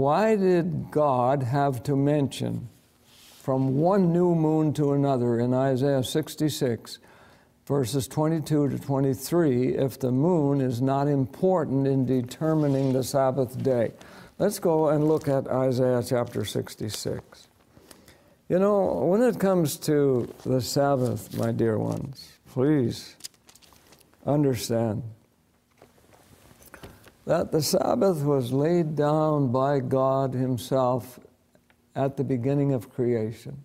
why did God have to mention from one new moon to another in Isaiah 66, verses 22 to 23, if the moon is not important in determining the Sabbath day? Let's go and look at Isaiah chapter 66. You know, when it comes to the Sabbath, my dear ones, please understand that the Sabbath was laid down by God Himself at the beginning of creation.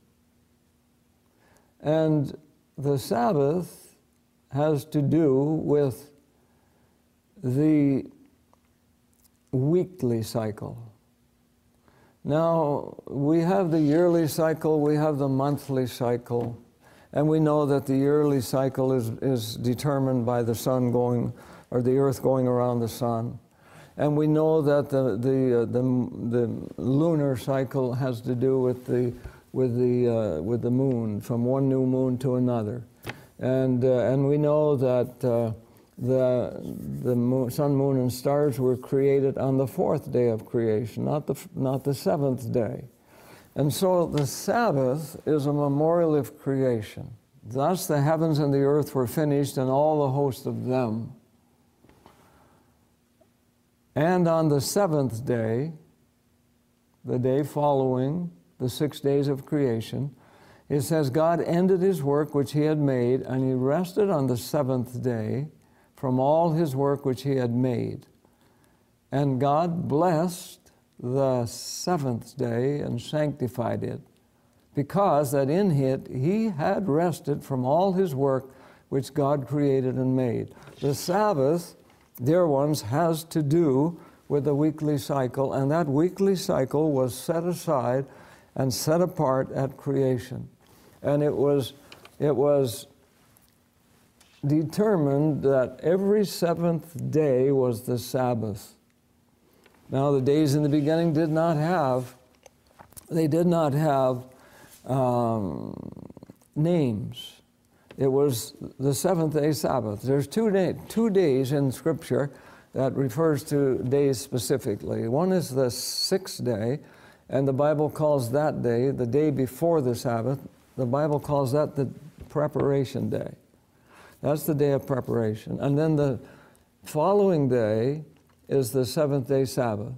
And the Sabbath has to do with the weekly cycle. Now, we have the yearly cycle, we have the monthly cycle, and we know that the yearly cycle is determined by the sun going, or the earth going around the sun. And we know that the lunar cycle has to do with the moon, from one new moon to another. And we know that the moon, sun, moon, and stars were created on the fourth day of creation, not the seventh day. And so the Sabbath is a memorial of creation. Thus the heavens and the earth were finished, and all the host of them. And on the seventh day, the day following the 6 days of creation, it says, God ended His work which He had made, and He rested on the seventh day from all His work which He had made. And God blessed the seventh day and sanctified it, because that in it He had rested from all His work which God created and made. The Sabbath, dear ones, has to do with the weekly cycle, and that weekly cycle was set aside and set apart at creation. And it was determined that every seventh day was the Sabbath. Now, the days in the beginning did not have names. It was the seventh-day Sabbath. There's two days in Scripture that refers to days specifically. One is the sixth day, and the Bible calls that day, the day before the Sabbath, the Bible calls that the preparation day. That's the day of preparation. And then the following day is the seventh-day Sabbath.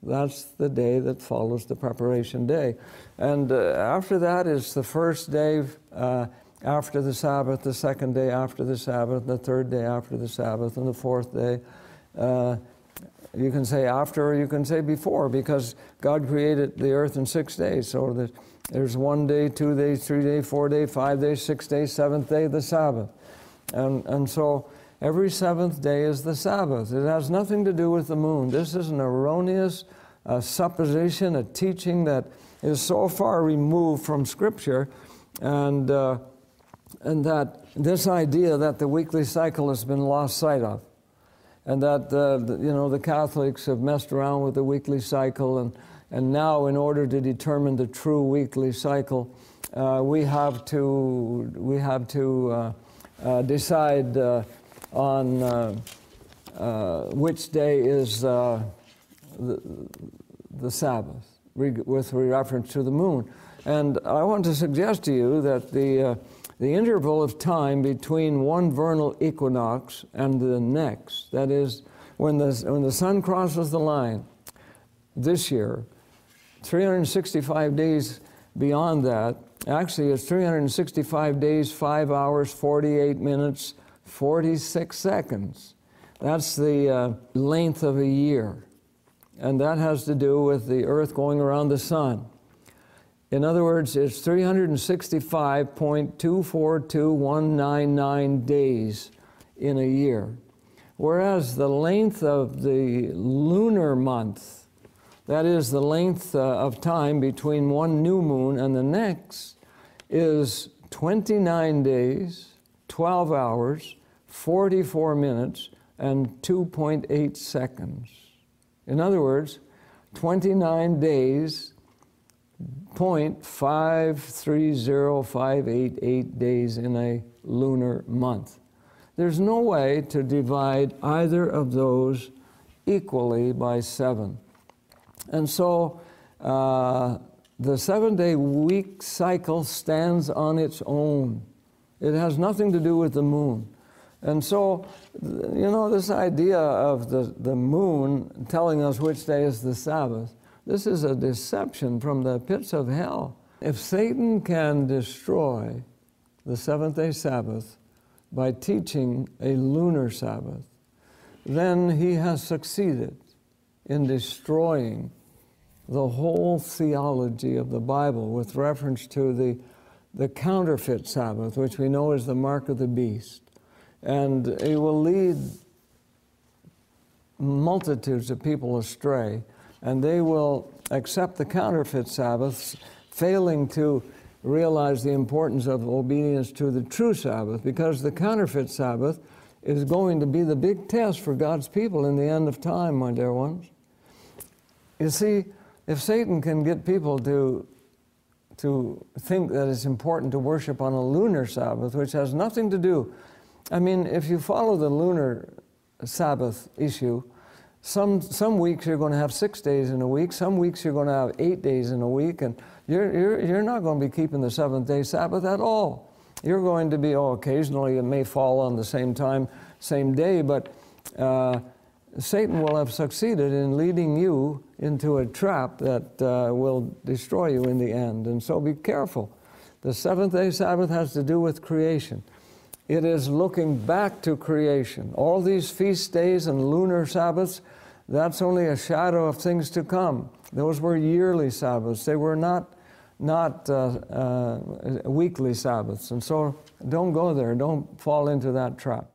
That's the day that follows the preparation day. And after that is the first day after the Sabbath, the second day after the Sabbath, the third day after the Sabbath, and the fourth day. You can say after or you can say before, because God created the earth in 6 days. So there's 1 day, 2 days, 3 days, 4 days, 5 days, 6 days, seventh day, the Sabbath. And so every seventh day is the Sabbath. It has nothing to do with the moon. This is an erroneous supposition, a teaching that is so far removed from Scripture, and that this idea that the weekly cycle has been lost sight of, and that the Catholics have messed around with the weekly cycle, and now in order to determine the true weekly cycle, we have to decide on which day is the Sabbath with reference to the moon. And I want to suggest to you that the interval of time between one vernal equinox and the next, that is, when the sun crosses the line this year, 365 days beyond that, actually it's 365 days, 5 hours, 48 minutes, 46 seconds. That's the length of a year. And that has to do with the earth going around the sun. In other words, it's 365.242199 days in a year. Whereas the length of the lunar month, that is the length of time between one new moon and the next, is 29 days, 12 hours, 44 minutes, and 2.8 seconds. In other words, 29 days, 0.530588 days in a lunar month. There's no way to divide either of those equally by 7. And so the 7-day week cycle stands on its own. It has nothing to do with the moon. And so, you know, this idea of the moon telling us which day is the Sabbath, this is a deception from the pits of hell. If Satan can destroy the seventh-day Sabbath by teaching a lunar Sabbath, then he has succeeded in destroying the whole theology of the Bible with reference to the counterfeit Sabbath, which we know is the mark of the beast. And it will lead multitudes of people astray, and they will accept the counterfeit Sabbaths, failing to realize the importance of obedience to the true Sabbath, because the counterfeit Sabbath is going to be the big test for God's people in the end of time, my dear ones. You see, if Satan can get people to think that it's important to worship on a lunar Sabbath, which has nothing to do, I mean, if you follow the lunar Sabbath issue, some weeks you're going to have 6 days in a week, some weeks you're going to have 8 days in a week, and you're not going to be keeping the seventh-day Sabbath at all. You're going to be, occasionally it may fall on the same time, same day, but Satan will have succeeded in leading you into a trap that will destroy you in the end. And so be careful. The seventh-day Sabbath has to do with creation. It is looking back to creation. All these feast days and lunar Sabbaths, that's only a shadow of things to come. Those were yearly Sabbaths. They were not weekly Sabbaths. And so don't go there. Don't fall into that trap.